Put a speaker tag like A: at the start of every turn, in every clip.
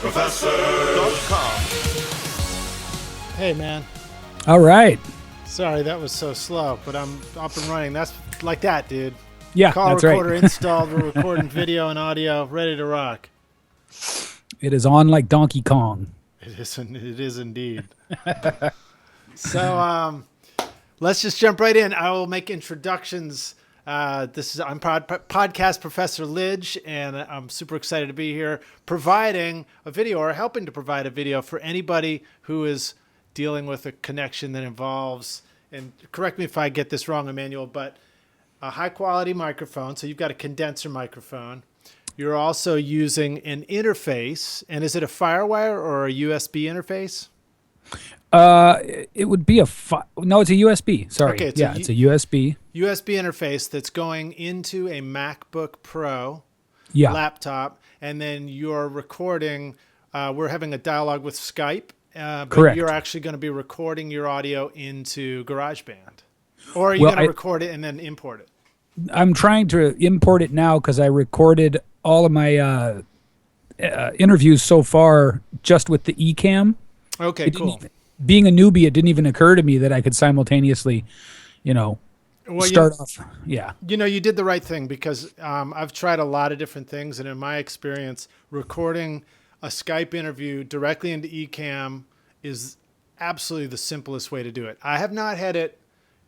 A: PodcastProfessor.com. Hey, man.
B: All right.
A: Sorry, that was so slow, but I'm up and running. That's like that, dude.
B: Yeah,
A: Call
B: that's
A: recorder
B: right.
A: installed. We're recording video and audio, ready to rock.
B: It is on like Donkey Kong.
A: It is indeed. So let's just jump right in. I will make introductions. I'm Podcast Professor Lij, and I'm super excited to be here providing a video or helping to provide a video for anybody who is dealing with a connection that involves, and correct me if I get this wrong, Emmanuel, but a high quality microphone. So you've got a condenser microphone. You're also using an interface. And is it a FireWire or a USB interface?
B: It would be no, it's a USB. Sorry.
A: Okay,
B: it's a USB.
A: USB interface that's going into a MacBook Pro laptop. And then you're recording. We're having a dialogue with Skype. But
B: Correct.
A: You're actually going to be recording your audio into GarageBand. Or are you going to record it and then import it?
B: I'm trying to import it now because I recorded all of my interviews so far just with the eCam.
A: Okay, cool.
B: Being a newbie, it didn't even occur to me that I could simultaneously, start off. Yeah.
A: You did the right thing because I've tried a lot of different things. And in my experience, recording a Skype interview directly into eCam is absolutely the simplest way to do it. I have not had it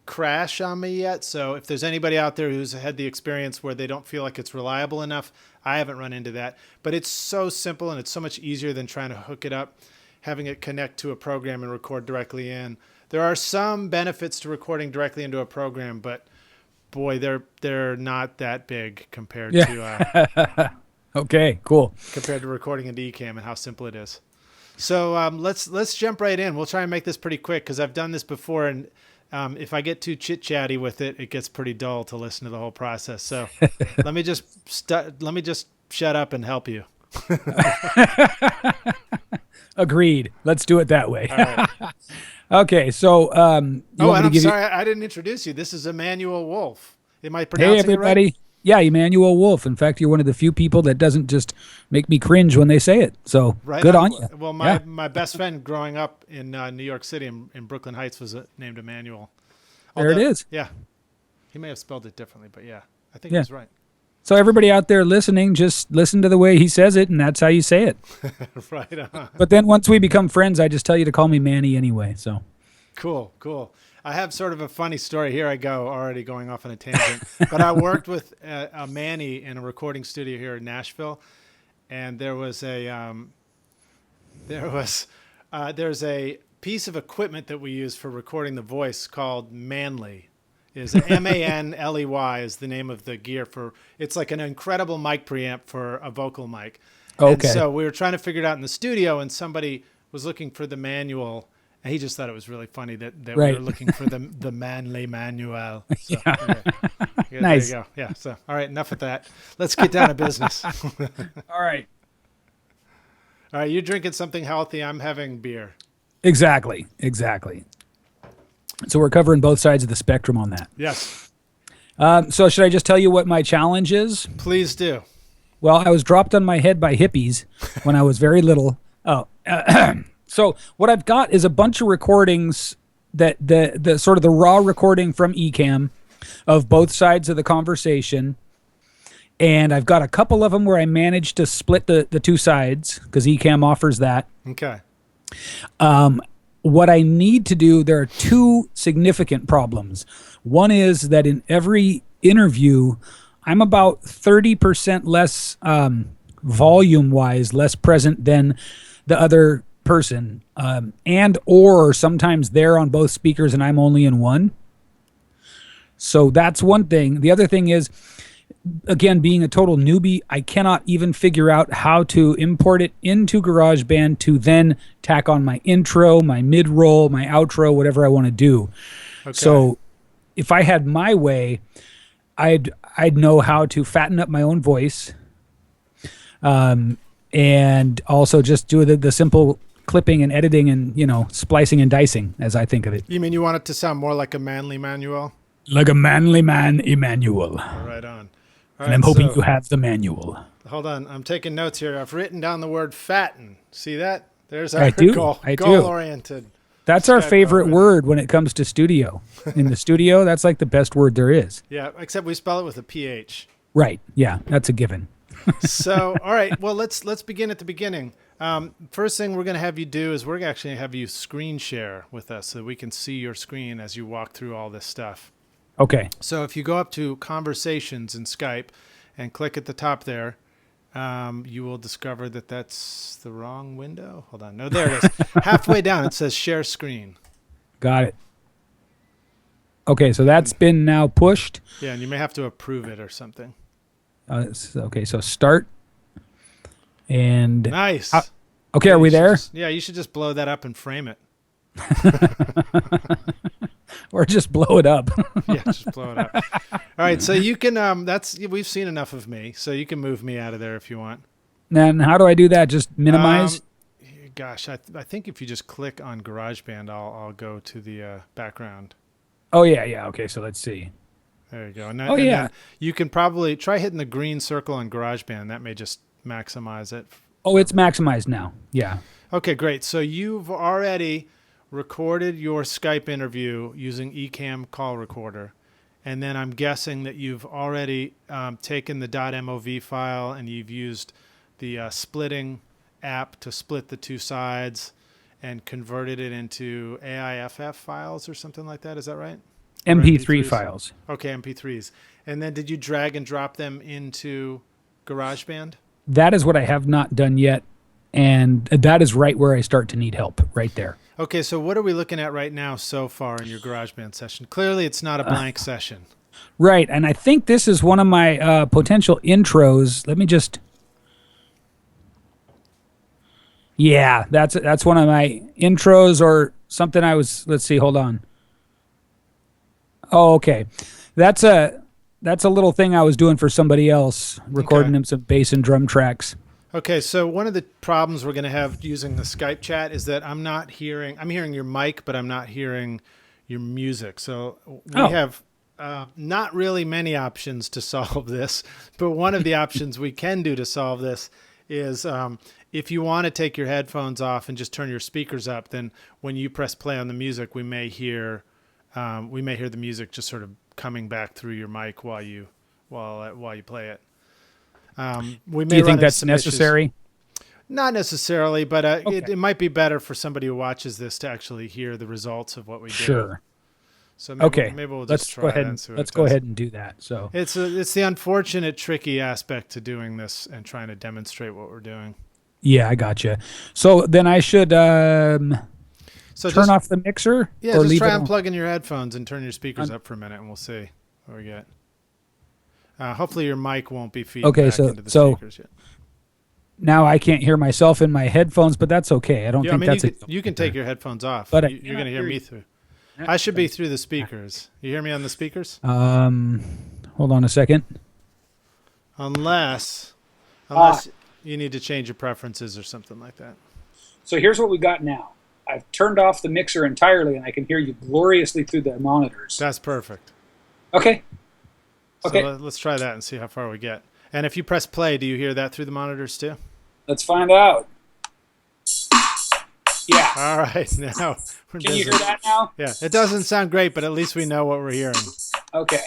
A: crash on me yet. So if there's anybody out there who's had the experience where they don't feel like it's reliable enough, I haven't run into that. But it's so simple and it's so much easier than trying to hook it up, having it connect to a program and record directly in. There are some benefits to recording directly into a program, but boy, they're not that big compared to
B: Okay, cool.
A: compared to recording into eCam and how simple it is. So let's jump right in. We'll try and make this pretty quick because I've done this before, and if I get too chit-chatty with it, it gets pretty dull to listen to the whole process. So let me just shut up and help you.
B: Agreed. Let's do it that way.
A: All right.
B: Okay, so
A: And I'm sorry, I didn't introduce you. This is Emmanuel Wolfe. Am I pronouncing
B: Hey, everybody.
A: it right?
B: Yeah, Emmanuel Wolfe. In fact, you're one of the few people that doesn't just make me cringe when they say it. So good on you.
A: Well, my best friend growing up in New York City in Brooklyn Heights was named Emmanuel.
B: There it is.
A: Yeah. He may have spelled it differently, but yeah, I think he was right.
B: So everybody out there listening, just listen to the way he says it, and that's how you say it.
A: Right on.
B: But then once we become friends, I just tell you to call me Manny anyway. So
A: Cool. I have sort of a funny story. Here I go, already going off on a tangent. But I worked with a Manny in a recording studio here in Nashville, and there's a piece of equipment that we use for recording the voice called Manly. Is Manley is the name of the gear for. It's like an incredible mic preamp for a vocal mic.
B: Okay.
A: And so we were trying to figure it out in the studio, and somebody was looking for the manual. And he just thought it was really funny that we were looking for the Manly manual. So, yeah,
B: nice.
A: There you go. Yeah. So, all right, enough of that. Let's get down to business.
B: all right.
A: All right, you're drinking something healthy. I'm having beer.
B: Exactly. So we're covering both sides of the spectrum on that.
A: Yes.
B: So should I just tell you what my challenge is?
A: Please do.
B: Well, I was dropped on my head by hippies when I was very little. So what I've got is a bunch of recordings that the sort of the raw recording from eCam of both sides of the conversation. And I've got a couple of them where I managed to split the two sides because eCam offers that.
A: Okay.
B: What I need to do, there are two significant problems. One is that in every interview, I'm about 30% less volume-wise, less present than the other person, and or sometimes they're on both speakers and I'm only in one. So that's one thing. The other thing is, again, being a total newbie, I cannot even figure out how to import it into GarageBand to then tack on my intro, my mid-roll, my outro, whatever I want to do. Okay. So if I had my way, I'd know how to fatten up my own voice, and also just do the simple clipping and editing and, splicing and dicing, as I think of it.
A: You mean you want it to sound more like a Manly manual?
B: Like a manly man, Emmanuel.
A: Right on. All
B: And I'm
A: right,
B: hoping
A: so
B: you have the manual.
A: hold on. I'm taking notes here. I've written down the word fatten. See that? There's our
B: I do.
A: goal,
B: I do.
A: goal-oriented.
B: That's our
A: Skype
B: favorite
A: call.
B: word when it comes to studio. In the studio, that's like the best word there is.
A: Yeah, except we spell it with a PH.
B: Right. Yeah, that's a given.
A: So, all right. Well, let's begin at the beginning. First thing we're going to have you do is we're actually going to have you screen share with us so that we can see your screen as you walk through all this stuff.
B: Okay.
A: So if you go up to Conversations in Skype and click at the top there, you will discover that that's the wrong window. Hold on. No, there it is. Halfway down, it says Share Screen.
B: Got it. Okay, so that's been now pushed.
A: Yeah, and you may have to approve it or something.
B: Okay, so start. And
A: Nice.
B: okay, are we there?
A: You should just blow that up and frame it.
B: Or just blow it up.
A: Yeah, just blow it up. All right, so you can we've seen enough of me, so you can move me out of there if you want.
B: And how do I do that? Just minimize?
A: Gosh, I think if you just click on GarageBand, I'll go to the background.
B: Oh yeah. Okay, so let's see.
A: There you go. And
B: yeah.
A: You can probably try hitting the green circle on GarageBand. That may just maximize it.
B: Oh, it's maximized now. Yeah.
A: Okay, great. So you've already recorded your Skype interview using Ecamm Call Recorder. And then I'm guessing that you've already taken the .mov file and you've used the splitting app to split the two sides and converted it into AIFF files or something like that. Is that right?
B: MP3 files.
A: Okay, MP3s. And then did you drag and drop them into GarageBand?
B: That is what I have not done yet. And that is right where I start to need help, right there.
A: Okay, so what are we looking at right now so far in your GarageBand session? Clearly, it's not a blank session.
B: Right, and I think this is one of my potential intros. Let me just... Yeah, that's one of my intros or something I was... Let's see, hold on. Oh, okay. That's a little thing I was doing for somebody else, recording them some bass and drum tracks.
A: Okay, so one of the problems we're going to have using the Skype chat is that I'm hearing your mic, but I'm not hearing your music. So we have not really many options to solve this, but one of the options we can do to solve this is if you want to take your headphones off and just turn your speakers up, then when you press play on the music, we may hear the music just sort of coming back through your mic while you play it. Do
B: you think that's necessary?
A: Issues. Not necessarily, but
B: okay.
A: it might be better for somebody who watches this to actually hear the results of what we do.
B: Sure.
A: So maybe we'll just try that and see what
B: let's go ahead and do that. So
A: it's the unfortunate, tricky aspect to doing this and trying to demonstrate what we're doing.
B: Yeah, I gotcha. So then I should turn off the mixer?
A: Yeah, just try unplugging your headphones and turn your speakers up for a minute, and we'll see what we get. Hopefully your mic won't be feeding back into the speakers yet.
B: Now I can't hear myself in my headphones, but that's okay. I don't think that's
A: you can take your headphones off.
B: But
A: you're going to hear me through. I should be through the speakers. You hear me on the speakers?
B: Hold on a second.
A: Unless you need to change your preferences or something like that.
B: So here's what we got now. I've turned off the mixer entirely, and I can hear you gloriously through the monitors.
A: That's perfect.
B: Okay.
A: So let's try that and see how far we get. And if you press play, do you hear that through the monitors too?
B: Let's find out. Yeah.
A: All right. Now we're
B: Can you hear that now?
A: Yeah. It doesn't sound great, but at least we know what we're hearing.
B: Okay.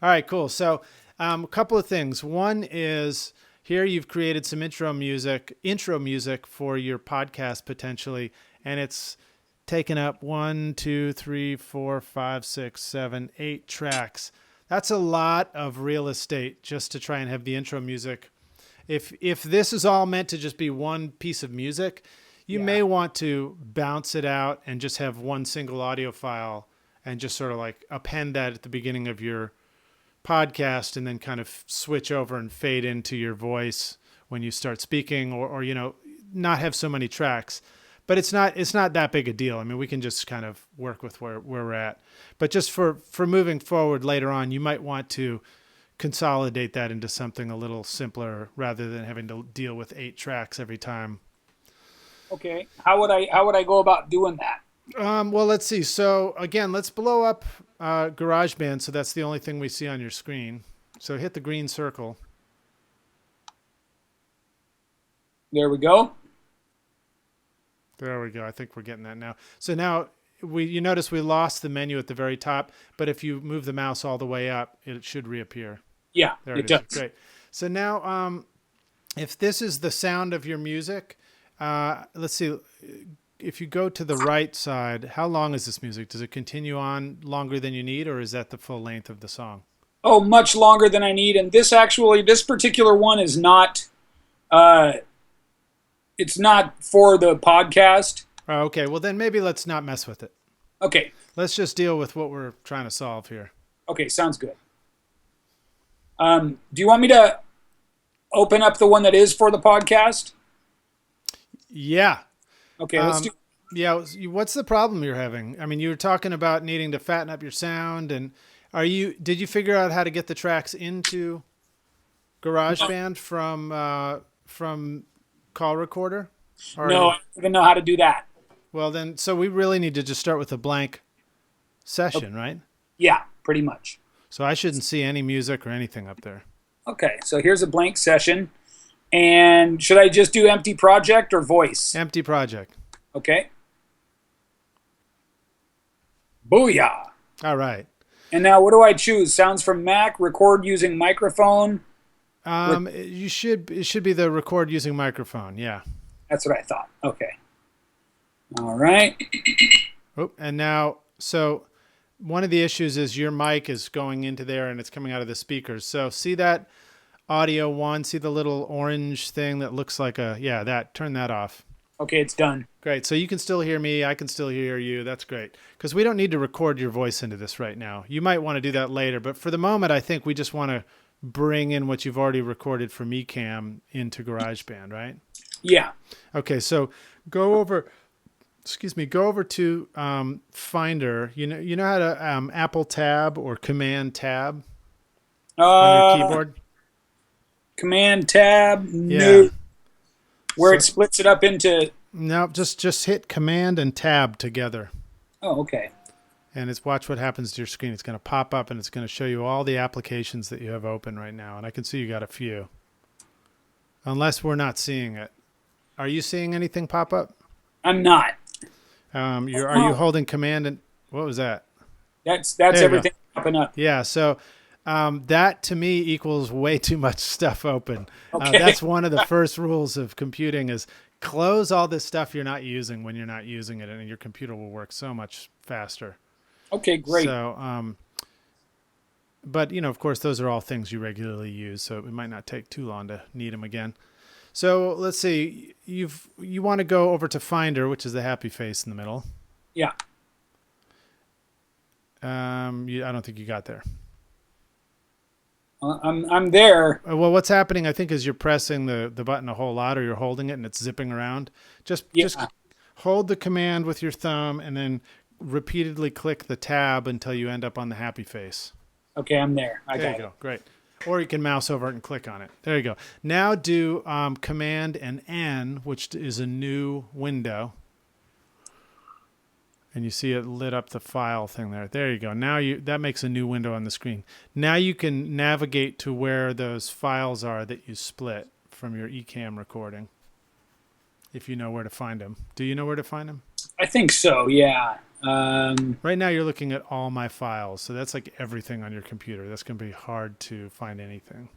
A: All right, cool. So a couple of things. One is here you've created some intro music for your podcast potentially, and it's taken up 1, 2, 3, 4, 5, 6, 7, 8 tracks. That's a lot of real estate just to try and have the intro music. If this is all meant to just be one piece of music, you may want to bounce it out and just have one single audio file and just sort of like append that at the beginning of your podcast and then kind of switch over and fade into your voice when you start speaking or not have so many tracks. But it's not that big a deal. I mean, we can just kind of work with where we're at. But just for moving forward later on, you might want to consolidate that into something a little simpler rather than having to deal with 8 tracks every time.
B: Okay. How would I go about doing that?
A: Well, let's see. So again, let's blow up GarageBand so that's the only thing we see on your screen. So hit the green circle.
B: There we go.
A: There we go. I think we're getting that now. So now you notice we lost the menu at the very top, but if you move the mouse all the way up, it should reappear.
B: Yeah,
A: There
B: it
A: it is.
B: does.
A: Great. So now, if this is the sound of your music, let's see. If you go to the right side, how long is this music? Does it continue on longer than you need, or is that the full length of the song?
B: Oh, much longer than I need. And this particular one is not, it's not for the podcast.
A: Oh, okay. Well, then maybe let's not mess with it.
B: Okay.
A: Let's just deal with what we're trying to solve here.
B: Okay, sounds good. Do you want me to open up the one that is for the podcast?
A: Yeah.
B: Okay, let's do.
A: Yeah. What's the problem you're having? I mean, you were talking about needing to fatten up your sound, and did you figure out how to get the tracks into GarageBand from Call Recorder?
B: No, I don't even know how to do that.
A: Well, then, so we really need to just start with a blank session, right?
B: Yeah, pretty much.
A: So I shouldn't see any music or anything up there.
B: Okay, so here's a blank session. And should I just do empty project or voice?
A: Empty project.
B: Okay. Booyah.
A: All right.
B: And now what do I choose? Sounds from Mac, record using microphone?
A: It should be the record using microphone. Yeah.
B: That's what I thought. Okay. All right.
A: Oh, and now, so one of the issues is your mic is going into there and it's coming out of the speakers. So see that audio one, see the little orange thing that looks like turn that off.
B: Okay, it's done.
A: Great. So you can still hear me. I can still hear you. That's great. Because we don't need to record your voice into this right now. You might want to do that later. But for the moment, I think we just want to bring in what you've already recorded from Ecamm into GarageBand, right?
B: Yeah.
A: Okay. So go over to Finder. You know how to Apple Tab or Command Tab on your keyboard?
B: Command Tab.
A: Yeah.
B: No. Where it splits it up into...
A: No, just hit Command and Tab together.
B: Oh, okay.
A: And watch what happens to your screen. It's going to pop up and it's going to show you all the applications that you have open right now. And I can see you got a few. Unless we're not seeing it. Are you seeing anything pop up?
B: I'm not.
A: Are you holding Command and... What was that?
B: That's everything popping up.
A: Yeah, so that to me equals way too much stuff open.
B: Okay.
A: That's one of the first rules of computing is close all this stuff you're not using when you're not using it, and your computer will work so much faster.
B: Okay, great.
A: So, but of course, those are all things you regularly use, so it might not take too long to need them again. So let's see, you want to go over to Finder, which is the happy face in the middle.
B: Yeah.
A: I don't think you got there.
B: I'm there.
A: Well, what's happening, I think, is you're pressing the button a whole lot, or you're holding it and it's zipping around. Just hold the command with your thumb and then repeatedly click the tab until you end up on the happy face.
B: Okay, I'm there.
A: There you go. Great. Or you can mouse over it and click on it. There you go. Now do Command and N, which is a new window. And you see it lit up the file thing there. There you go. Now that makes a new window on the screen. Now you can navigate to where those files are that you split from your Ecamm recording. If you know where to find them. Do you know where to find them?
B: I think so, yeah.
A: Right now you're looking at all my files. So that's like everything on your computer. That's going to be hard to find anything.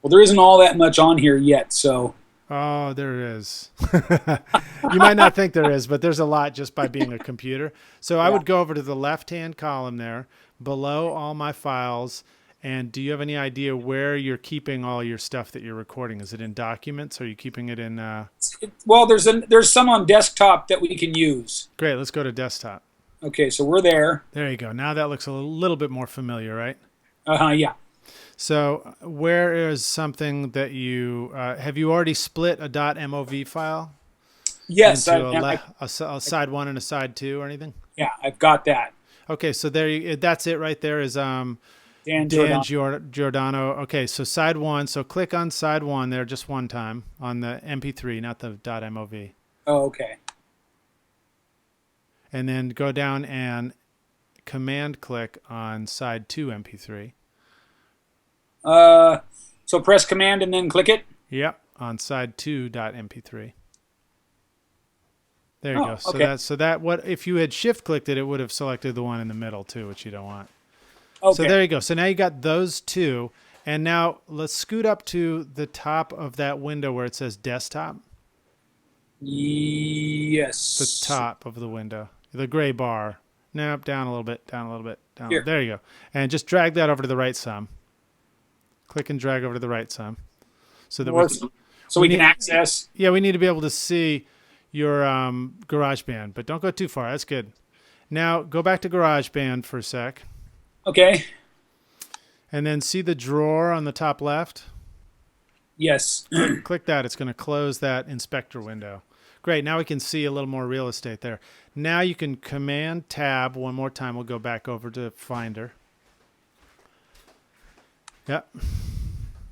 B: Well, there isn't all that much on here yet, so...
A: Oh, there is. You might not think there is, but there's a lot just by being a computer. So I would go over to the left-hand column there, below all my files. And do you have any idea where you're keeping all your stuff that you're recording? Is it in documents? Or are you keeping it in...
B: Well, there's some on desktop that we can use.
A: Great. Let's go to desktop.
B: Okay, so we're there.
A: There you go. Now that looks a little bit more familiar, right?
B: Yeah.
A: So where is something that you... have you already split a .mov file?
B: Yes.
A: Into a side one and a side two or anything?
B: Yeah, I've got that.
A: Okay, so that's it right there is Dan Giordano. Okay, so side one. So click on side one there just one time on the MP3, not the .mov.
B: Oh, okay.
A: And then go down and command click on side 2 MP3.
B: So press Command and then click it.
A: Yep, on side 2.mp3. There you go. So
B: okay.
A: that what if you had shift clicked it, it would have selected the one in the middle too, which you don't want.
B: Okay.
A: So there you go. So now you got those two, and now let's scoot up to the top of that window where it says desktop.
B: Yes.
A: The top of the window, the gray bar. Nope, down a little bit, down a little bit, down.
B: Here.
A: There you go. And just drag that over to the right some. Click and drag over to the right some, so that
B: we can access.
A: Yeah, we need to be able to see your GarageBand, but don't go too far. That's good. Now go back to GarageBand for a sec.
B: Okay.
A: And then see the drawer on the top left?
B: Yes.
A: Click that. It's going to close that inspector window. Great. Now we can see a little more real estate there. Now you can Command Tab one more time. We'll go back over to Finder. Yep.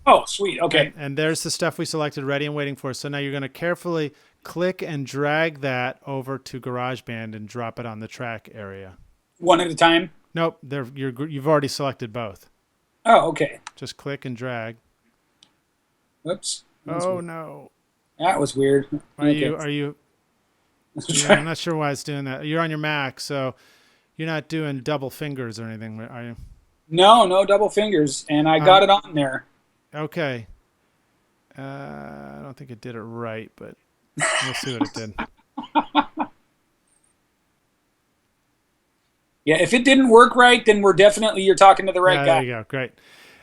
B: Oh, sweet. Okay.
A: And there's the stuff we selected, ready and waiting for. So now you're going to carefully click and drag that over to GarageBand and drop it on the track area.
B: One at a time?
A: Nope. You've already selected both.
B: Oh, okay.
A: Just click and drag.
B: Whoops.
A: Oh, no.
B: That was weird.
A: Are you? Yeah, I'm not sure why it's doing that. You're on your Mac, so you're not doing double fingers or anything, are you?
B: No double fingers, and I got it on there.
A: Okay. I don't think it did it right, but we'll see what it did.
B: Yeah, if it didn't work right, then you're talking to the right guy.
A: There you go. Great.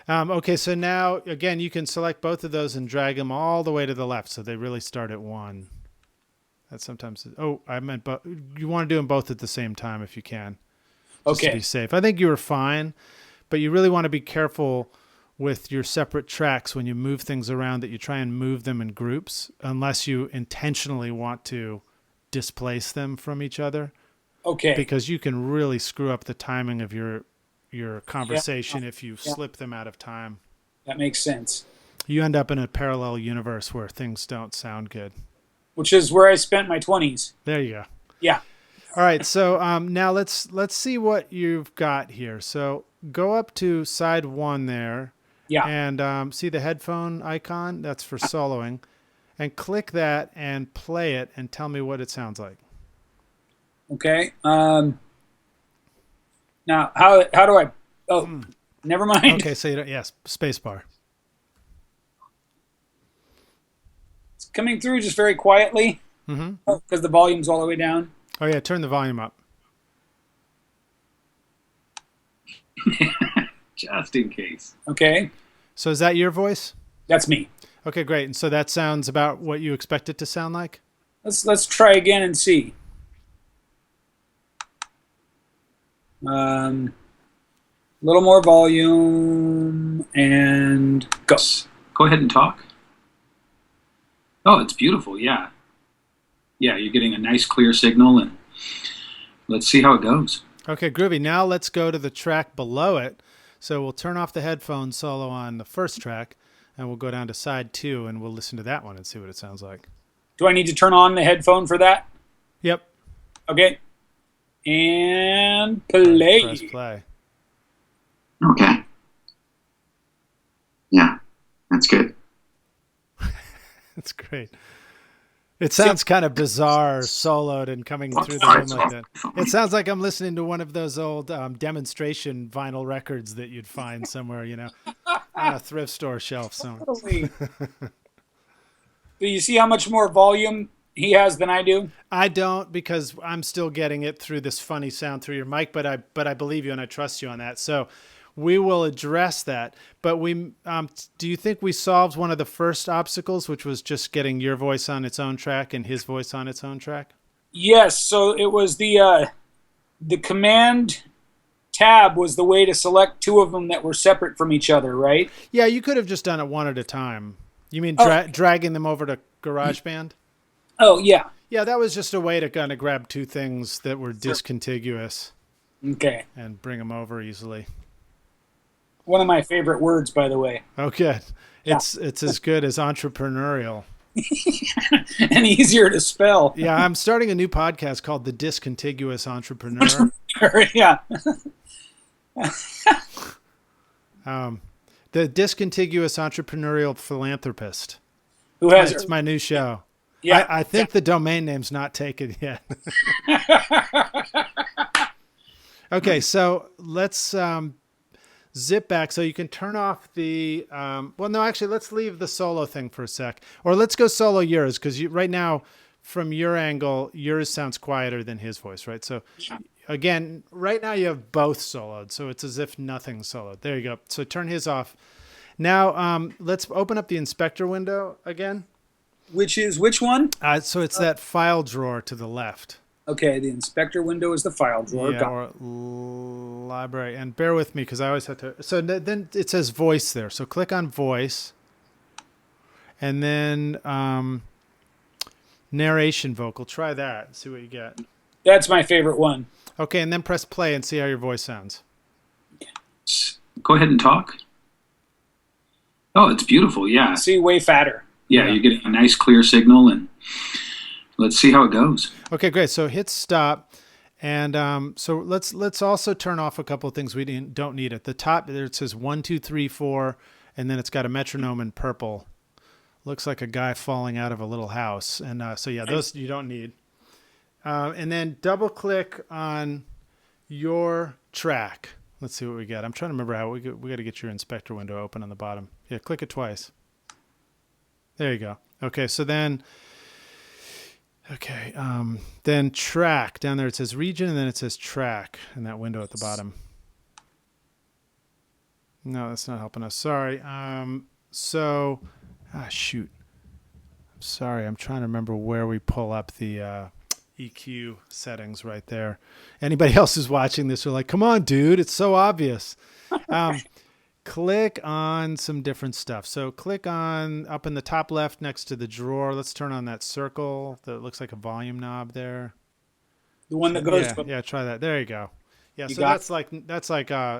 A: Okay, so now, again, you can select both of those and drag them all the way to the left, so they really start at 1. That's sometimes... Oh, I meant... But you want to do them both at the same time if you can. Just to be safe. I think you were fine, but you really want to be careful with your separate tracks when you move things around, that you try and move them in groups, unless you intentionally want to displace them from each other.
B: Okay.
A: Because you can really screw up the timing of your conversation if you slip them out of time.
B: That makes sense.
A: You end up in a parallel universe where things don't sound good.
B: Which is where I spent my 20s.
A: There you go.
B: Yeah.
A: All right, so now let's see what you've got here. So go up to side 1 there.
B: Yeah.
A: And see the headphone icon? That's for soloing. And click that and play it and tell me what it sounds like.
B: Okay. Now, how do I... Oh, never mind.
A: Okay, so yes, spacebar.
B: It's coming through just very quietly.
A: Mm-hmm.
B: Because the volume's all the way down.
A: Oh, yeah, turn the volume up.
C: Just in case.
B: Okay.
A: So is that your voice?
B: That's me.
A: Okay, great. And so that sounds about what you expect it to sound like?
B: Let's try again and see. A little more volume and go.
C: Go ahead and talk. Oh, it's beautiful. Yeah. Yeah, you're getting a nice clear signal, and let's see how it goes.
A: Okay, groovy. Now let's go to the track below it. So we'll turn off the headphone solo on the first track, and we'll go down to side 2, and we'll listen to that one and see what it sounds like.
B: Do I need to turn on the headphone for that?
A: Yep.
B: Okay. And play.
A: Press play.
C: Okay. Yeah, that's good.
A: That's great. It sounds kind of bizarre, soloed and coming through the room like that. It sounds like I'm listening to one of those old demonstration vinyl records that you'd find somewhere, on a thrift store shelf somewhere.
B: Totally. Do you see how much more volume he has than I do?
A: I don't, because I'm still getting it through this funny sound through your mic, but I believe you and I trust you on that. So we will address that. But do you think we solved one of the first obstacles, which was just getting your voice on its own track and his voice on its own track?
B: Yes. So it was the Command Tab was the way to select two of them that were separate from each other, right?
A: Yeah, you could have just done it one at a time. You mean dragging them over to GarageBand?
B: Oh, yeah.
A: Yeah, that was just a way to kind of grab two things that were discontiguous.
B: Okay.
A: And bring them over easily.
B: One of my favorite words, by the way.
A: Oh, good. It's as good as entrepreneurial.
B: And easier to spell.
A: Yeah, I'm starting a new podcast called The Discontiguous Entrepreneur.
B: Yeah.
A: The discontiguous entrepreneurial philanthropist.
B: Who has?
A: It's my new show.
B: Yeah,
A: I think the domain name's not taken yet. Okay, so let's zip back so you can turn off the. Well, no, actually, let's leave the solo thing for a sec, or let's go solo yours because right now, from your angle, yours sounds quieter than his voice, right? So, again, right now you have both soloed, so it's as if nothing's soloed. There you go. So turn his off. Now, let's open up the inspector window again.
B: Which one?
A: So it's that file drawer to the left.
B: Okay, the inspector window is the file drawer.
A: Yeah, or library. And bear with me because I always have to. So then it says voice there. So click on voice. And then narration vocal. Try that. See what you get.
B: That's my favorite one.
A: Okay, and then press play and see how your voice sounds.
C: Go ahead and talk. Oh, it's beautiful. Yeah.
B: See, way fatter.
C: Yeah, you're getting a nice clear signal, and let's see how it goes.
A: Okay, great. So hit stop, and so let's also turn off a couple of things we don't need. At the top there it says 1, 2, 3, 4, and then it's got a metronome in purple. Looks like a guy falling out of a little house, and so yeah, those you don't need. And then double click on your track. Let's see what we get. I'm trying to remember how we got to get your inspector window open on the bottom. Yeah, click it twice. There you go. Okay, so then, then track. Down there it says region, and then it says track in that window at the bottom. No, that's not helping us. Sorry. Shoot. I'm sorry. I'm trying to remember where we pull up the EQ settings right there. Anybody else who's watching this are like, come on, dude. It's so obvious. Click on some different stuff. So click on up in the top left next to the drawer. Let's turn on that circle that looks like a volume knob there.
B: The one that goes.
A: Yeah, try that. There you go. Yeah, so that's like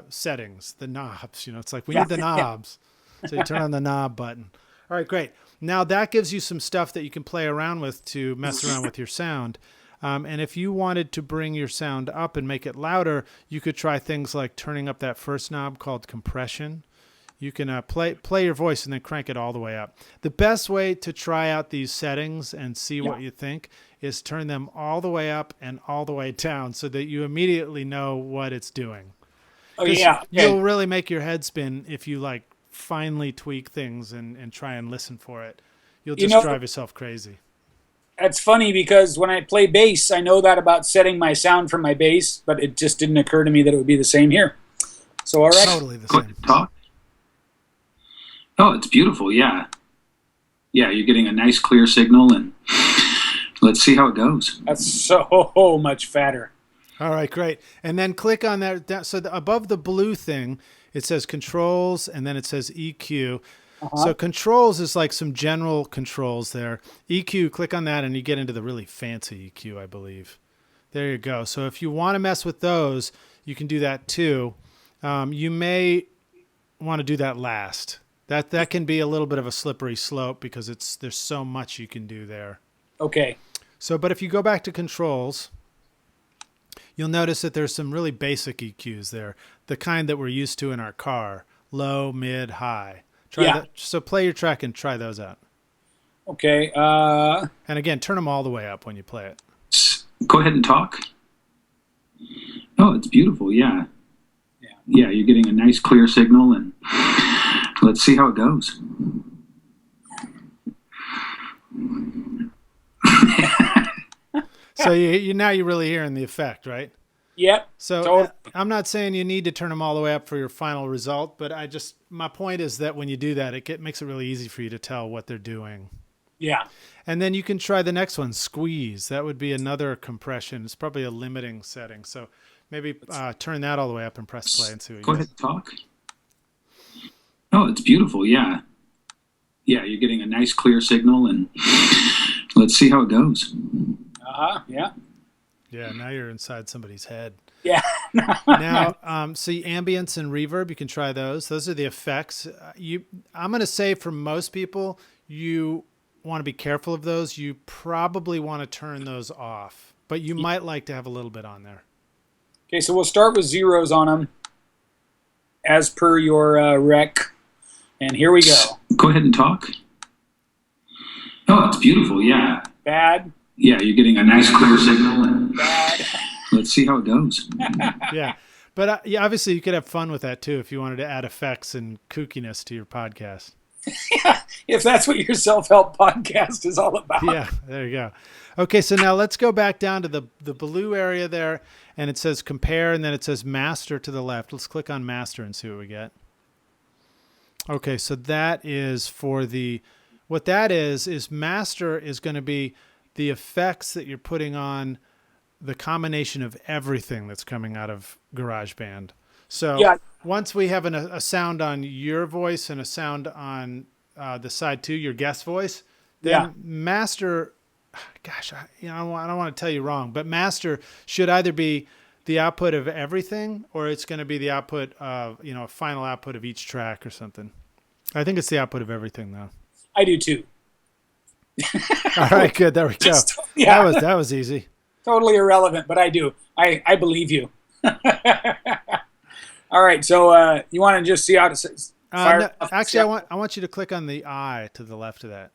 A: settings, the knobs. It's like we need the knobs. So you turn on the knob button. All right, great. Now that gives you some stuff that you can play around with to mess around with your sound. And if you wanted to bring your sound up and make it louder, you could try things like turning up that first knob called compression. You can play your voice and then crank it all the way up. The best way to try out these settings and see what you think is turn them all the way up and all the way down so that you immediately know what it's doing.
B: Oh, yeah.
A: You'll really make your head spin if you finely tweak things and try and listen for it. You'll just drive yourself crazy.
B: That's funny because when I play bass, I know that about setting my sound for my bass, but it just didn't occur to me that it would be the same here. So, all right.
A: Totally the same.
C: Talk. Oh, it's beautiful. Yeah. Yeah, you're getting a nice clear signal, and let's see how it goes.
B: That's so much fatter.
A: All right, great. And then click on that. So above the blue thing, it says controls, and then it says EQ. So controls is like some general controls there. EQ, click on that and you get into the really fancy EQ, I believe. There you go. So if you want to mess with those, you can do that too. You may want to do that last. That can be a little bit of a slippery slope because there's so much you can do there.
B: Okay.
A: So, but if you go back to controls, you'll notice that there's some really basic EQs there, the kind that we're used to in our car, low, mid, high. Try that. So play your track and try those out.
B: Okay.
A: And again, turn them all the way up when you play it.
C: Go ahead and talk. Oh, it's beautiful. Yeah. Yeah, you're getting a nice clear signal, and let's see how it goes.
A: So you're really hearing the effect, right?
B: Yep.
A: So I'm not saying you need to turn them all the way up for your final result, but my point is that when you do that, it makes it really easy for you to tell what they're doing.
B: Yeah.
A: And then you can try the next one, squeeze. That would be another compression. It's probably a limiting setting. So maybe turn that all the way up and press play and see what you get.
C: Go ahead and talk. Oh, it's beautiful. Yeah. Yeah, you're getting a nice clear signal, and let's see how it goes.
B: Yeah.
A: Yeah, now you're inside somebody's head.
B: Yeah.
A: Now, see ambience and reverb. You can try those. Those are the effects. I'm going to say for most people, you want to be careful of those. You probably want to turn those off, but you might like to have a little bit on there.
B: Okay, so we'll start with zeros on them, as per your rec. And here we go.
C: Go ahead and talk. Oh, it's beautiful. Yeah.
B: Bad.
C: Yeah, you're getting a nice clear signal. And
B: Bad.
C: let's see how it goes.
A: Yeah. But yeah, obviously you could have fun with that too if you wanted to add effects and kookiness to your podcast.
B: Yeah, if that's what your self-help podcast is all about.
A: Yeah, there you go. Okay, so now let's go back down to the blue area there, and it says compare, and then it says master to the left. Let's click on master and see what we get. Okay, so that is for what that is master is going to be the effects that you're putting on the combination of everything that's coming out of GarageBand. So once we have a sound on your voice and a sound on the side two, your guest voice, then master, gosh, I don't want to tell you wrong, but master should either be the output of everything or it's going to be the output of, a final output of each track or something. I think it's the output of everything though.
B: I do too.
A: All right, good. There we go.
B: Yeah.
A: That was easy.
B: Totally irrelevant, but I do. I believe you. All right, so you want to just see how it says?
A: No, actually, I want you to click on the I to the left of that.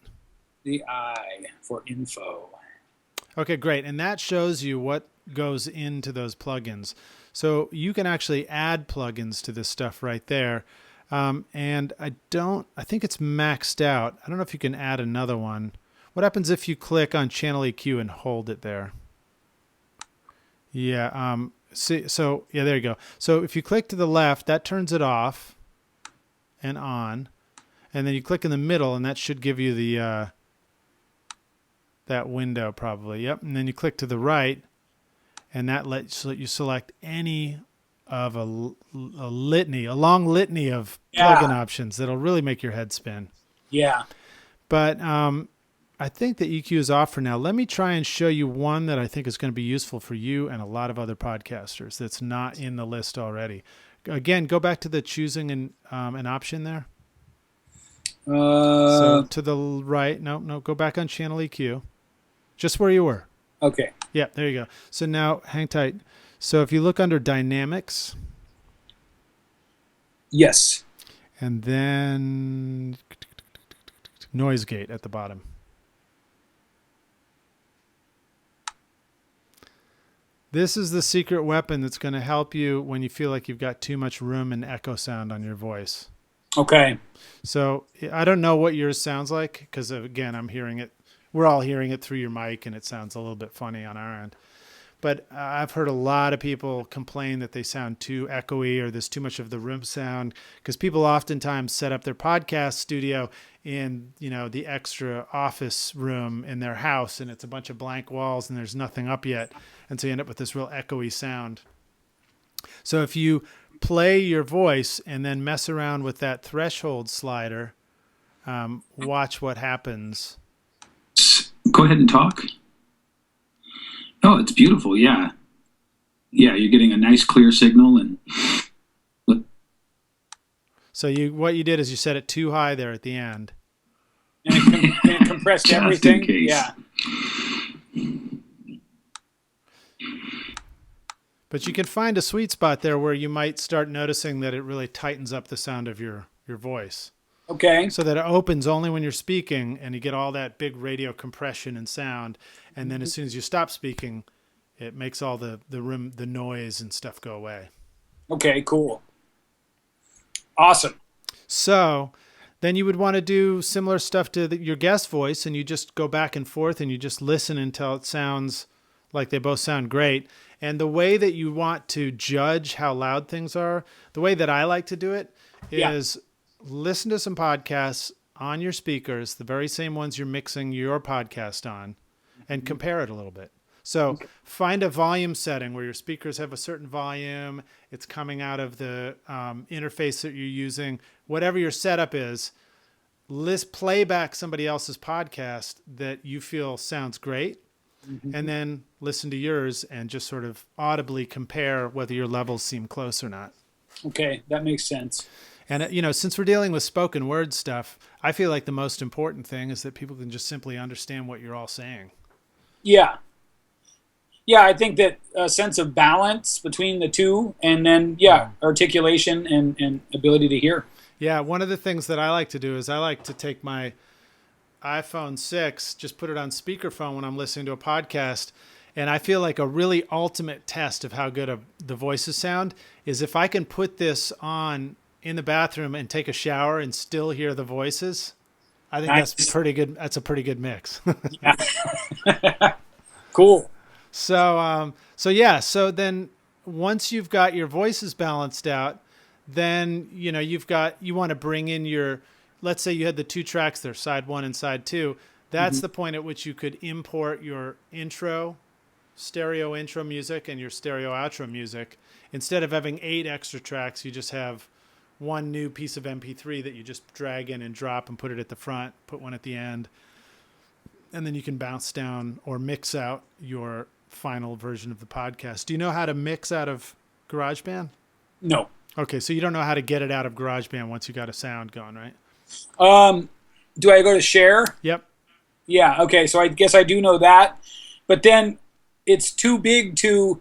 B: The I for info.
A: Okay, great. And that shows you what goes into those plugins. So you can actually add plugins to this stuff right there. And I think it's maxed out. I don't know if you can add another one. What happens if you click on channel EQ and hold it there? Yeah. There you go. So if you click to the left, that turns it off and on, and then you click in the middle, and that should give you the that window probably. Yep. And then you click to the right, and that lets you select any of a long litany of plugin options that'll really make your head spin.
B: Yeah.
A: But I think the EQ is off for now. Let me try and show you one that I think is going to be useful for you and a lot of other podcasters that's not in the list already. Again, go back to the choosing an option there. So to the right. No, go back on channel EQ. Just where you were.
B: Okay.
A: Yeah, there you go. So now hang tight. So if you look under dynamics.
B: Yes.
A: And then noise gate at the bottom. This is the secret weapon that's going to help you when you feel like you've got too much room and echo sound on your voice.
B: Okay.
A: So I don't know what yours sounds like because, again, I'm hearing it. We're all hearing it through your mic, and it sounds a little bit funny on our end. But I've heard a lot of people complain that they sound too echoey or there's too much of the room sound because people oftentimes set up their podcast studio in, the extra office room in their house, and it's a bunch of blank walls and there's nothing up yet. And so you end up with this real echoey sound. So if you play your voice and then mess around with that threshold slider, watch what happens.
C: Go ahead and talk. Oh, it's beautiful. Yeah. Yeah, you're getting a nice clear signal. And
A: so what you did is you set it too high there at the end.
B: And it compressed everything. Yeah.
A: But you can find a sweet spot there where you might start noticing that it really tightens up the sound of your voice.
B: Okay.
A: So that it opens only when you're speaking and you get all that big radio compression and sound. And then as soon as you stop speaking, it makes all the room, the noise and stuff go away.
B: Okay, cool. Awesome.
A: So then you would want to do similar stuff to your guest voice, and you just go back and forth and you just listen until it sounds like they both sound great. And the way that you want to judge how loud things are, the way that I like to do it is listen to some podcasts on your speakers, the very same ones you're mixing your podcast on, and compare it a little bit. So find a volume setting where your speakers have a certain volume. It's coming out of the interface that you're using. Whatever your setup is, play back somebody else's podcast that you feel sounds great, and then listen to yours and just sort of audibly compare whether your levels seem close or not.
B: Okay, that makes sense.
A: And, since we're dealing with spoken word stuff, I feel like the most important thing is that people can just simply understand what you're all saying.
B: Yeah. Yeah, I think that a sense of balance between the two, and then, articulation and ability to hear.
A: Yeah, one of the things that I like to do is I like to take my iPhone 6, just put it on speakerphone when I'm listening to a podcast. And I feel like a really ultimate test of how good the voices sound is if I can put this on in the bathroom and take a shower and still hear the voices. I think
B: Nice.
A: that's pretty good. That's a pretty good mix.
B: Yeah. Cool.
A: So then once you've got your voices balanced out, then you want to bring in let's say you had the 2 tracks there, side 1 and side 2. That's the point at which you could import your stereo intro music and your stereo outro music. Instead of having 8 extra tracks, you just have one new piece of MP3 that you just drag in and drop and put it at the front, put one at the end, and then you can bounce down or mix out your final version of the podcast. Do you know how to mix out of GarageBand?
B: No.
A: Okay, so you don't know how to get it out of GarageBand once you got a sound going, right?
B: Do I go to share?
A: Yep.
B: Yeah. Okay. So I guess I do know that, but then it's too big to.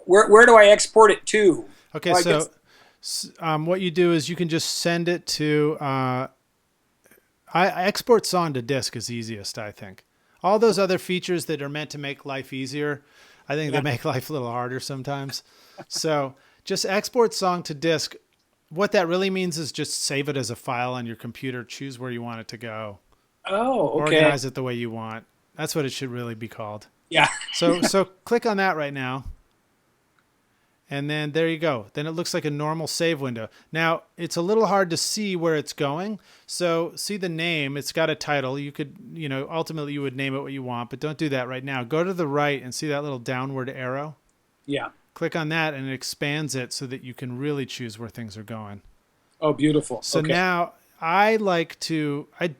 B: Where do I export it to?
A: Okay,
B: Well,
A: what you do is you can just send it to. I export song to disk is easiest, I think. All those other features that are meant to make life easier, I think they make life a little harder sometimes. So just export song to disk. What that really means is just save it as a file on your computer. Choose where you want it to go.
B: Oh, okay.
A: Organize it the way you want. That's what it should really be called.
B: Yeah.
A: So click on that right now. And then there you go. Then it looks like a normal save window. Now, it's a little hard to see where it's going. So see the name. It's got a title. You could, ultimately you would name it what you want, but don't do that right now. Go to the right and see that little downward arrow.
B: Yeah.
A: Click on that and it expands it so that you can really choose where things are going.
B: Oh, beautiful.
A: So
B: okay.
A: now I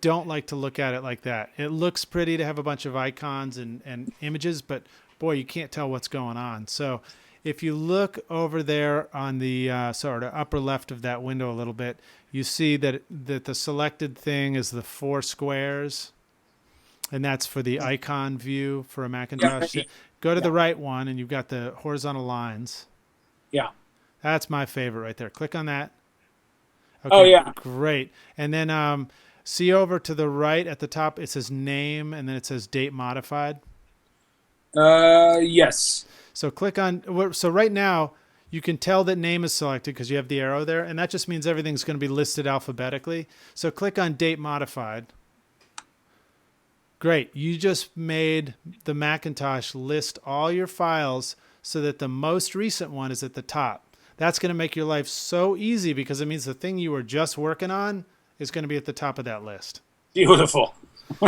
A: don't like to look at it like that. It looks pretty to have a bunch of icons and images, but boy, you can't tell what's going on. So if you look over there on the sort of upper left of that window a little bit, you see that the selected thing is the 4 squares, and that's for the icon view for a Macintosh.
B: Yeah.
A: Go to the right one, and you've got the horizontal lines.
B: Yeah.
A: That's my favorite right there. Click on that. Okay,
B: Oh, yeah.
A: Great. And then see over to the right at the top, it says name, and then it says date modified.
B: Yes.
A: So click on, so right now you can tell that name is selected because you have the arrow there, and that just means everything's going to be listed alphabetically. So click on date modified. Great. You just made the Macintosh list all your files so that the most recent one is at the top. That's going to make your life so easy because it means the thing you were just working on is going to be at the top of that list.
B: Beautiful.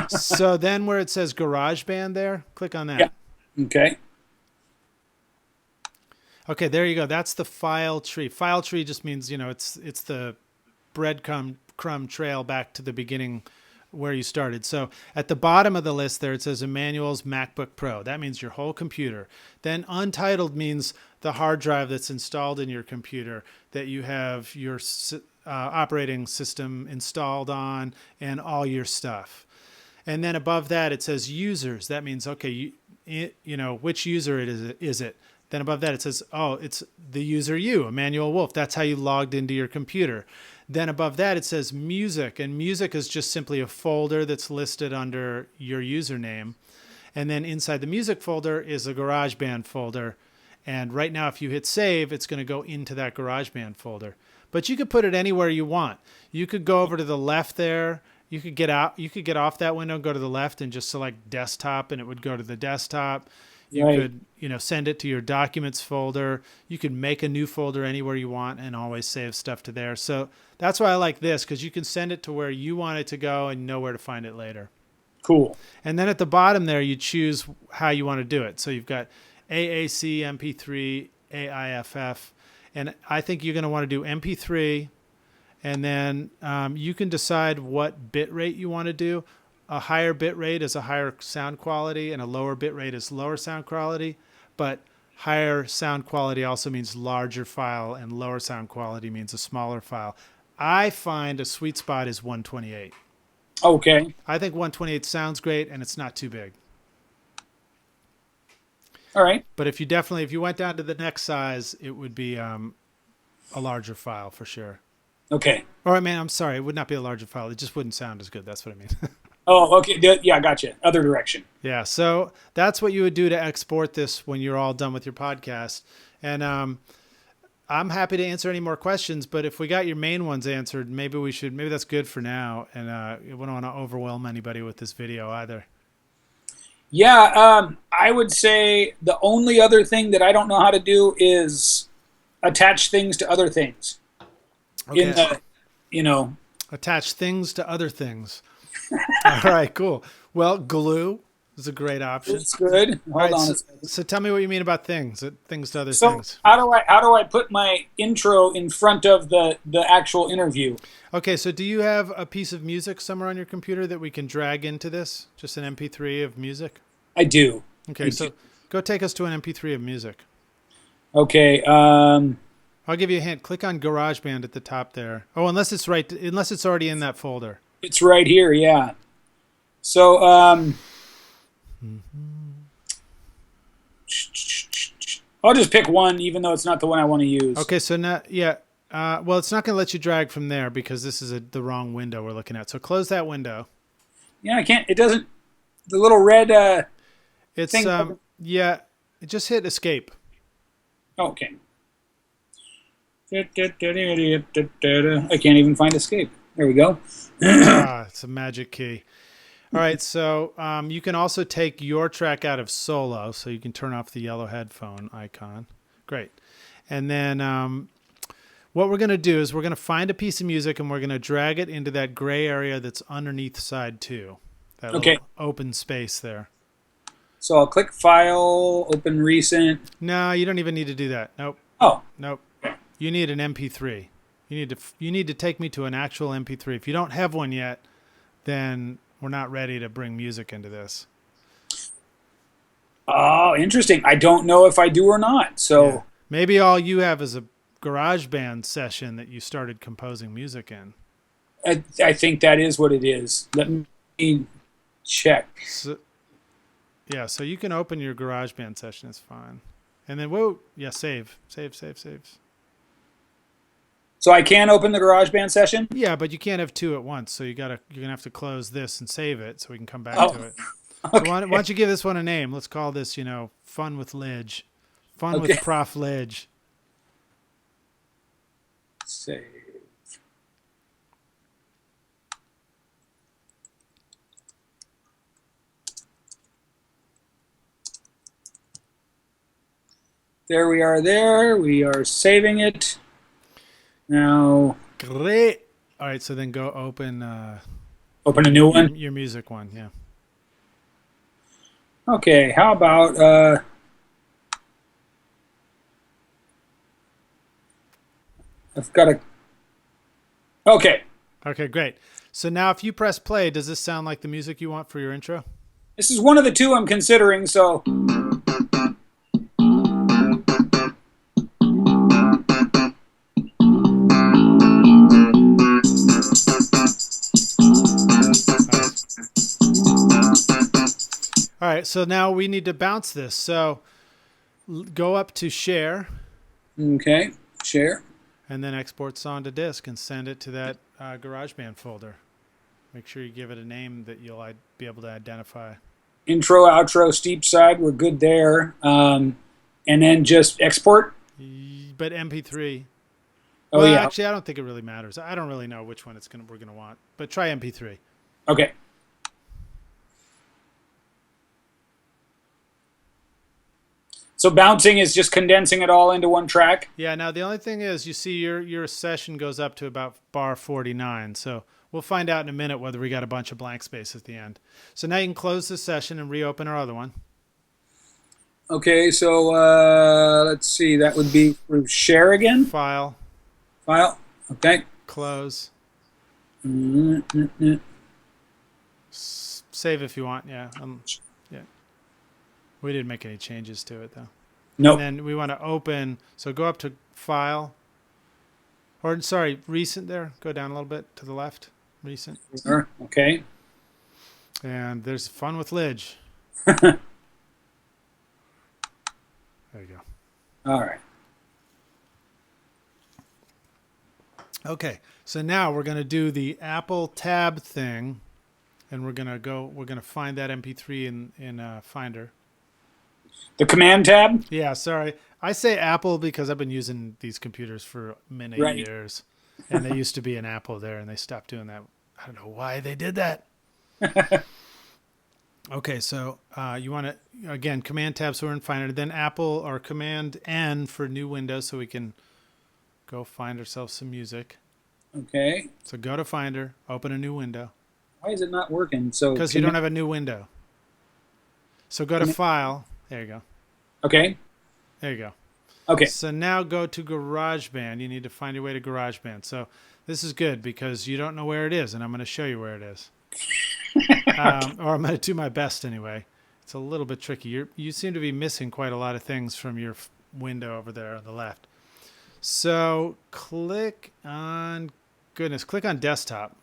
A: So then where it says GarageBand there, click on that.
B: Yeah. Okay.
A: Okay, there you go. That's the file tree. File tree just means, it's the breadcrumb trail back to the beginning where you started. So at the bottom of the list there, it says Emmanuel's MacBook Pro. That means your whole computer. Then Untitled means the hard drive that's installed in your computer that you have your operating system installed on and all your stuff. And then above that, it says users. That means, okay, which user is it? Then above that, it says, it's the user Emmanuel Wolfe. That's how you logged into your computer. Then above that, it says music. And music is just simply a folder that's listed under your username. And then inside the music folder is a GarageBand folder. And right now, if you hit save, it's going to go into that GarageBand folder. But you could put it anywhere you want. You could go over to the left there. You could get off that window, go to the left and just select desktop, and it would go to the desktop. You could, send it to your documents folder. You could make a new folder anywhere you want and always save stuff to there. So that's why I like this, because you can send it to where you want it to go and know where to find it later.
B: Cool.
A: And then at the bottom there, you choose how you want to do it. So you've got AAC, MP3, AIFF, and I think you're going to want to do MP3, and then you can decide what bit rate you want to do. A higher bit rate is a higher sound quality, and a lower bit rate is lower sound quality. But higher sound quality also means larger file, and lower sound quality means a smaller file. I find a sweet spot is 128.
B: Okay.
A: I think 128 sounds great, and it's not too big.
B: All right.
A: But if you went down to the next size, it would be a larger file for sure.
B: Okay.
A: Or I mean, I'm sorry, it would not be a larger file. It just wouldn't sound as good. That's what I mean.
B: Oh, okay. Yeah, gotcha. Other direction.
A: Yeah, so that's what you would do to export this when you're all done with your podcast. And I'm happy to answer any more questions, but if we got your main ones answered, maybe that's good for now. And we don't want to overwhelm anybody with this video either.
B: Yeah, I would say the only other thing that I don't know how to do is attach things to other things.
A: Okay.
B: In the,
A: Attach things to other things. All right, cool. Well, glue is a great option.
B: it's good. Hold on a second.
A: So tell me what you mean about things to other
B: So
A: things.
B: how do I put my intro in front of the actual interview?
A: Okay, so do you have a piece of music somewhere on your computer that we can drag into this? Just an MP3 of music?
B: I do.
A: Okay, so go take us to an MP3 of music.
B: Okay.
A: I'll give you a hint. Click on GarageBand at the top there. Oh, unless it's already in that folder.
B: It's right here. Yeah. So I'll just pick one, even though it's not the one I want to use.
A: Okay, so now, yeah. Well, it's not going to let you drag from there because this is the wrong window we're looking at. So close that window.
B: Yeah, I can't. It doesn't. The little red
A: It's
B: thing.
A: yeah. Just hit escape.
B: Okay. I can't even find escape. There we go.
A: It's a magic key. All right, so you can also take your track out of solo, so you can turn off the yellow headphone icon. Great. And then what we're going to do is we're going to find a piece of music and we're going to drag it into that gray area that's underneath side 2. That
B: Okay.
A: little open space there.
B: So I'll click File, Open Recent.
A: No, you don't even need to do that. Nope.
B: Oh,
A: Nope. You need an MP3. You need to take me to an actual MP3. If you don't have one yet, then we're not ready to bring music into this.
B: oh, interesting. I don't know if I do or not. So
A: Yeah. Maybe all you have is a GarageBand session that you started composing music in.
B: I think that is what it is. Let me check.
A: So, yeah, so you can open your GarageBand session. It's fine. And then, save.
B: So I can open the GarageBand session?
A: Yeah, but you can't have 2 at once. So you're gonna have to close this and save it so we can come back to it. So
B: Okay.
A: why don't you give this one a name? Let's call this, Fun with Lij. Fun with Prof. Lij.
B: Save. There we are there. We are saving it. Now
A: Great. All right, so then go open
B: open a new one.
A: your music one. Yeah.
B: Okay, how about I've got a Okay.
A: Okay, great. So now if you press play, does this sound like the music you want for your intro?
B: This is one of the two I'm considering, so
A: All right, so now we need to bounce this. So go up to share
B: okay, share.
A: and then export song to disk and send it to that GarageBand folder. Make sure you give it a name that you'll be able to identify.
B: Intro, outro, steep side, we're good there. And then just export.
A: But MP3.
B: Oh,
A: Well,
B: yeah.
A: actually, I don't think it really matters. I don't really know which one we're gonna want. But try MP3.
B: Okay. So bouncing is just condensing it all into one track.
A: Yeah. Now the only thing is, you see your session goes up to about bar 49. So we'll find out in a minute whether we got a bunch of blank space at the end. So now you can close the session and reopen our other one.
B: Okay, so let's see. That would be share again.
A: File.
B: File. Okay.
A: Close.
B: Mm-hmm.
A: Save if you want. Yeah. Yeah. We didn't make any changes to it though.
B: Nope.
A: And then we want to open. So go up to File. Or sorry, Recent there. Go down a little bit to the left. Recent.
B: Okay.
A: And there's Fun with Lij. There you go.
B: All right.
A: Okay. So now we're going to do the Apple tab thing, and we're going to find that MP3 in Finder.
B: The Command tab?
A: Yeah, sorry. I say Apple because I've been using these computers for many years. And they used to be an Apple there, and they stopped doing that. I don't know why they did that. Okay, so you want to, again, Command tab, so we're in Finder. Then Apple or Command N for new Windows, so we can go find ourselves some music.
B: Okay.
A: So go to Finder, open a new window.
B: Why is it not working? So
A: because you don't have a new window. So go to File. There you go.
B: Okay.
A: There you go.
B: Okay.
A: So now go to GarageBand. You need to find your way to GarageBand. So this is good because you don't know where it is, and I'm going to show you where it is. Or I'm going to do my best anyway. It's a little bit tricky. You seem to be missing quite a lot of things from your window over there on the left. So click on desktop.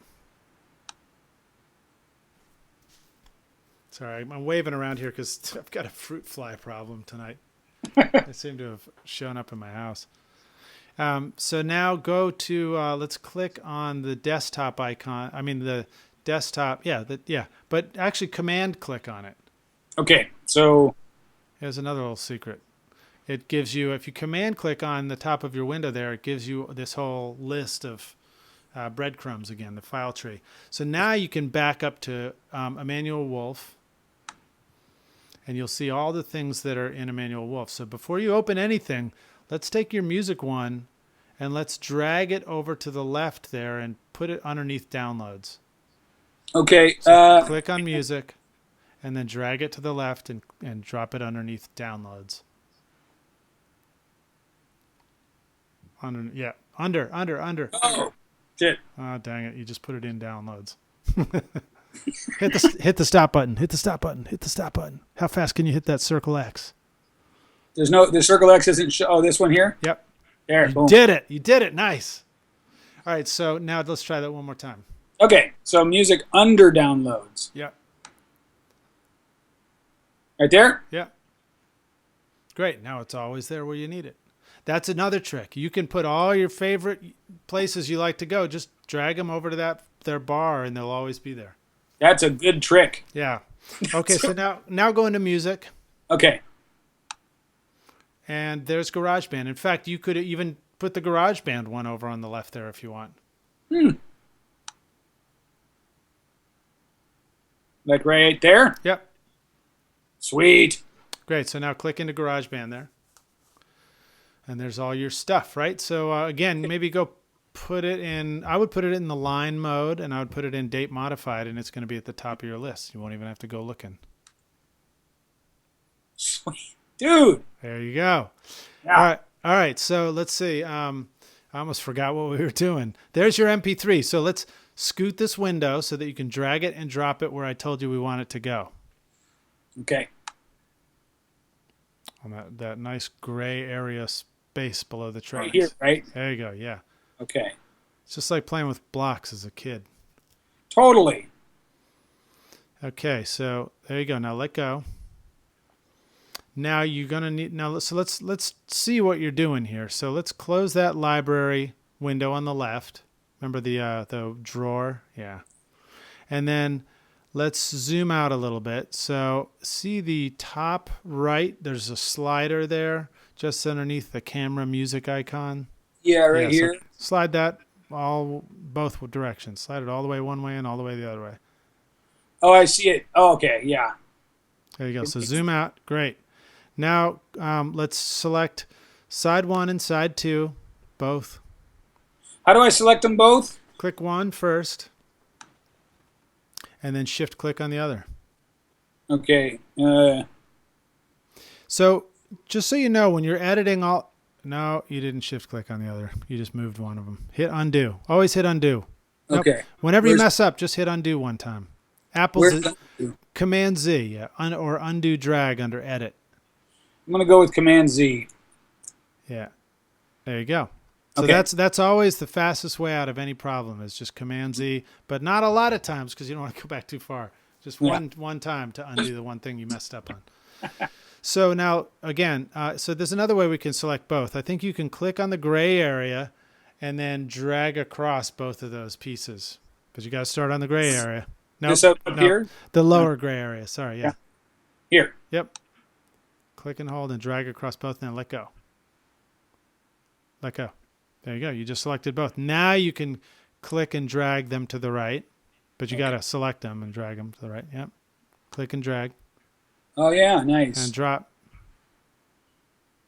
A: Sorry, I'm waving around here because I've got a fruit fly problem tonight. They seem to have shown up in my house. So now go to, let's click on the desktop icon. I mean, the desktop. Yeah. But actually command click on it.
B: Okay. So
A: here's another little secret. It gives you, if you command click on the top of your window there, it gives you this whole list of breadcrumbs again, the file tree. So now you can back up to Emmanuel Wolfe. And you'll see all the things that are in Emmanuel Wolfe. So before you open anything, let's take your music one and let's drag it over to the left there and put it underneath downloads.
B: Okay.
A: So click on music and then drag it to the left and drop it underneath downloads. Under.
B: Oh, shit.
A: Oh, dang it. You just put it in downloads. Hit the stop button. Hit the stop button. Hit the stop button. How fast can you hit that circle X?
B: The circle X isn't show. Oh, this one here?
A: Yep.
B: There.
A: You did it. You did it. Nice. All right. So now let's try that one more time.
B: Okay. So music under downloads.
A: Yep.
B: Right there?
A: Yep. Great. Now it's always there where you need it. That's another trick. You can put all your favorite places you like to go. Just drag them over to their bar, and they'll always be there.
B: That's a good trick.
A: Yeah. Okay, so now go into music.
B: Okay.
A: And there's GarageBand. In fact, you could even put the GarageBand one over on the left there if you want.
B: Like right there?
A: Yep.
B: Sweet.
A: Great. So now click into GarageBand there. And there's all your stuff, right? So again, maybe go put it in, I would put it in the line mode, and I would put it in date modified, and it's going to be at the top of your list. You won't even have to go looking.
B: Sweet. Dude.
A: There you go.
B: Yeah.
A: All right. So let's see. I almost forgot what we were doing. There's your MP3. So let's scoot this window so that you can drag it and drop it where I told you we want it to go.
B: Okay.
A: On that nice gray area space below the tracks.
B: Right here, right?
A: There you go. Yeah.
B: Okay.
A: It's just like playing with blocks as a kid.
B: Totally.
A: Okay, so there you go. Now let go. Now you're gonna need so let's see what you're doing here. So let's close that library window on the left. Remember the drawer? Yeah. And then let's zoom out a little bit. So see the top right, there's a slider there just underneath the camera music icon.
B: Yeah, right here.
A: So slide that both directions. Slide it all the way one way and all the way the other way.
B: Oh, I see it. Oh, okay, yeah.
A: There you go. So zoom out. Great. Now let's select side 1 and side 2, both.
B: How do I select them both?
A: Click one first, and then shift click on the other.
B: Okay.
A: So just so you know, when you're editing no, you didn't shift click on the other. You just moved one of them. Hit undo. Always hit undo. Nope.
B: Okay.
A: Whenever you mess up, just hit undo one time.
B: Where's
A: Command Z, yeah, or undo drag under edit.
B: I'm gonna go with Command Z.
A: Yeah. There you go. So
B: Okay.
A: that's always the fastest way out of any problem is just Command Z, but not a lot of times because you don't want to go back too far. Just one time to undo the one thing you messed up on. So now, again, so there's another way we can select both. I think you can click on the gray area and then drag across both of those pieces. Because you got to start on the gray area. No,
B: This up here?
A: the lower gray area. Sorry, yeah.
B: Here.
A: Yep. Click and hold and drag across both, and then let go. Let go. There you go. You just selected both. Now you can click and drag them to the right, but you got to select them and drag them to the right. Yep. Click and drag.
B: Oh, yeah, nice.
A: And drop.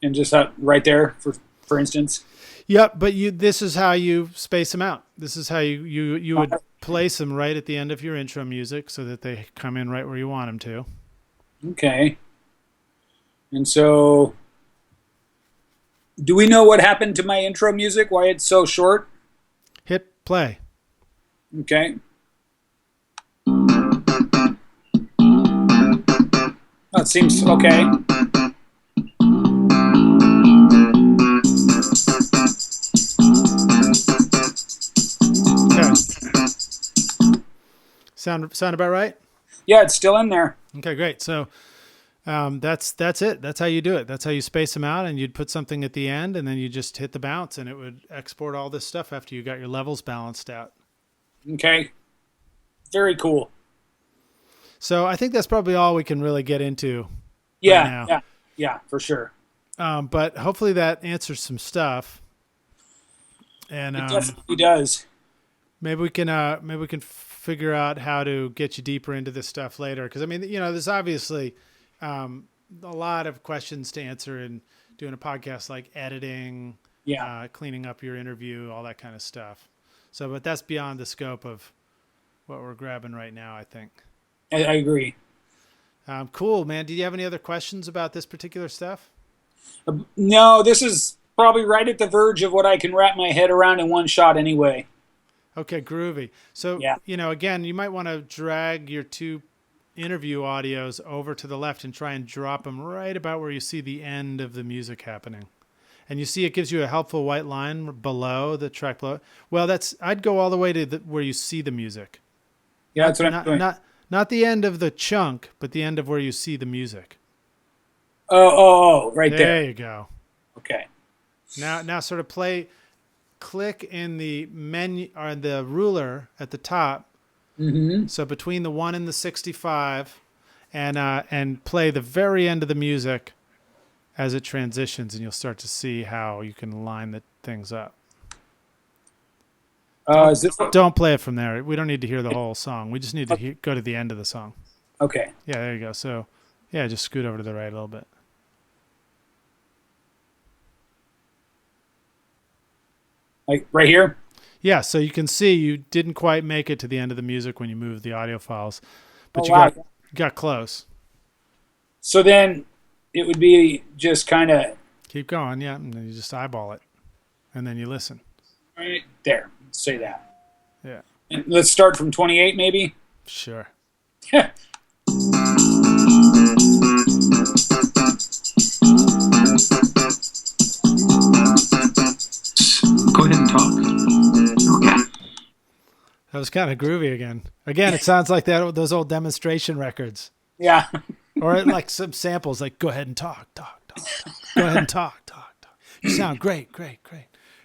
B: And just right there, for instance.
A: Yep, but this is how you space them out. This is how you would place them right at the end of your intro music so that they come in right where you want them to.
B: Okay. And so, do we know what happened to my intro music? Why it's so short?
A: Hit play.
B: Okay. That seems okay.
A: Okay. Sound about right?
B: Yeah, it's still in there.
A: Okay, great. So that's it. That's how you do it. That's how you space them out, and you'd put something at the end, and then you just hit the bounce, and it would export all this stuff after you got your levels balanced out.
B: Okay. Very cool.
A: So I think that's probably all we can really get into.
B: Yeah,
A: right now.
B: yeah, for sure.
A: But hopefully that answers some stuff. And
B: It definitely does.
A: maybe we can figure out how to get you deeper into this stuff later. Because I mean, there's obviously a lot of questions to answer in doing a podcast, like editing, cleaning up your interview, all that kind of stuff. So, but that's beyond the scope of what we're grabbing right now, I think.
B: I agree.
A: Cool, man. Do you have any other questions about this particular stuff?
B: No, this is probably right at the verge of what I can wrap my head around in one shot anyway.
A: Okay, groovy. So, again, you might want to drag your two interview audios over to the left and try and drop them right about where you see the end of the music happening. And you see it gives you a helpful white line below the track below. Well, I'd go all the way to where you see the music.
B: Yeah, that's what I'm doing.
A: Not the end of the chunk, but the end of where you see the music.
B: Right there.
A: There you go.
B: Okay.
A: Now sort of click in the menu or the ruler at the top.
B: Mm-hmm.
A: So between the 1 and the 65 and play the very end of the music as it transitions, and you'll start to see how you can line the things up. Don't play it from there. We don't need to hear the whole song. We just need to go to the end of the song.
B: Okay.
A: Yeah, there you go. So, yeah, just scoot over to the right a little bit.
B: Like right here?
A: Yeah, so you can see you didn't quite make it to the end of the music when you moved the audio files, but you got close.
B: So then it would be just kind of...
A: Keep going, yeah, and then you just eyeball it, and then you listen.
B: Right there. Say that.
A: Yeah.
B: And let's start from 28 maybe?
A: Sure.
C: Go ahead and talk. Okay.
A: That was kind of groovy again. Again, it sounds like those old demonstration records.
B: Yeah.
A: Or like some samples, like go ahead and talk. Go ahead and talk. You sound great. All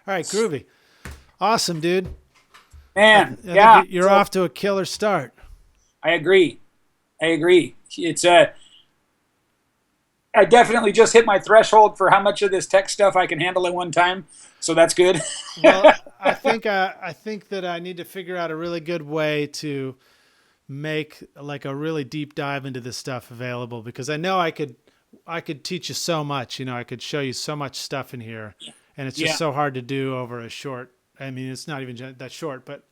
A: right, groovy. Awesome, dude.
B: Man,
A: I think you're off to a killer start.
B: I agree. It's I definitely just hit my threshold for how much of this tech stuff I can handle at one time. So that's good.
A: Well, I think that I need to figure out a really good way to make like a really deep dive into this stuff available, because I know I could teach you so much. I could show you so much stuff in here, and it's just so hard to do over a short. I mean, it's not even that short, but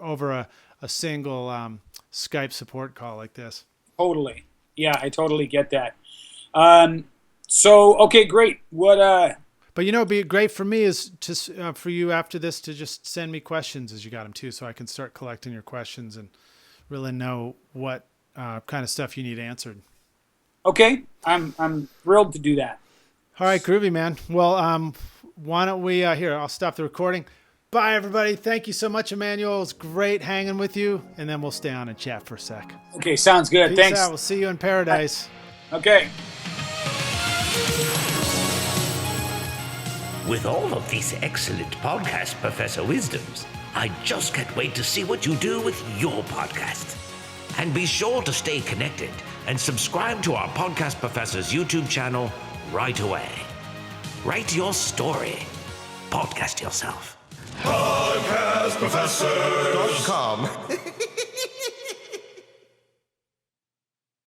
A: over a single Skype support call like this.
B: Totally. Yeah, I totally get that. So okay, great. What?
A: But it'd be great for me is just for you after this to just send me questions as you got them too, so I can start collecting your questions and really know what kind of stuff you need answered.
B: Okay, I'm thrilled to do that.
A: All right, groovy, man. Well, why don't we here? I'll stop the recording. Bye, everybody. Thank you so much, Emmanuel. It was great hanging with you, and then we'll stay on and chat for a sec.
B: Okay, sounds good.
A: Peace
B: Thanks.
A: out. We'll see you in paradise.
B: Okay.
D: With all of these excellent Podcast Professor wisdoms, I just can't wait to see what you do with your podcast. And be sure to stay connected and subscribe to our Podcast Professor's YouTube channel right away. Write your story. Podcast yourself.
E: PodcastProfessor.com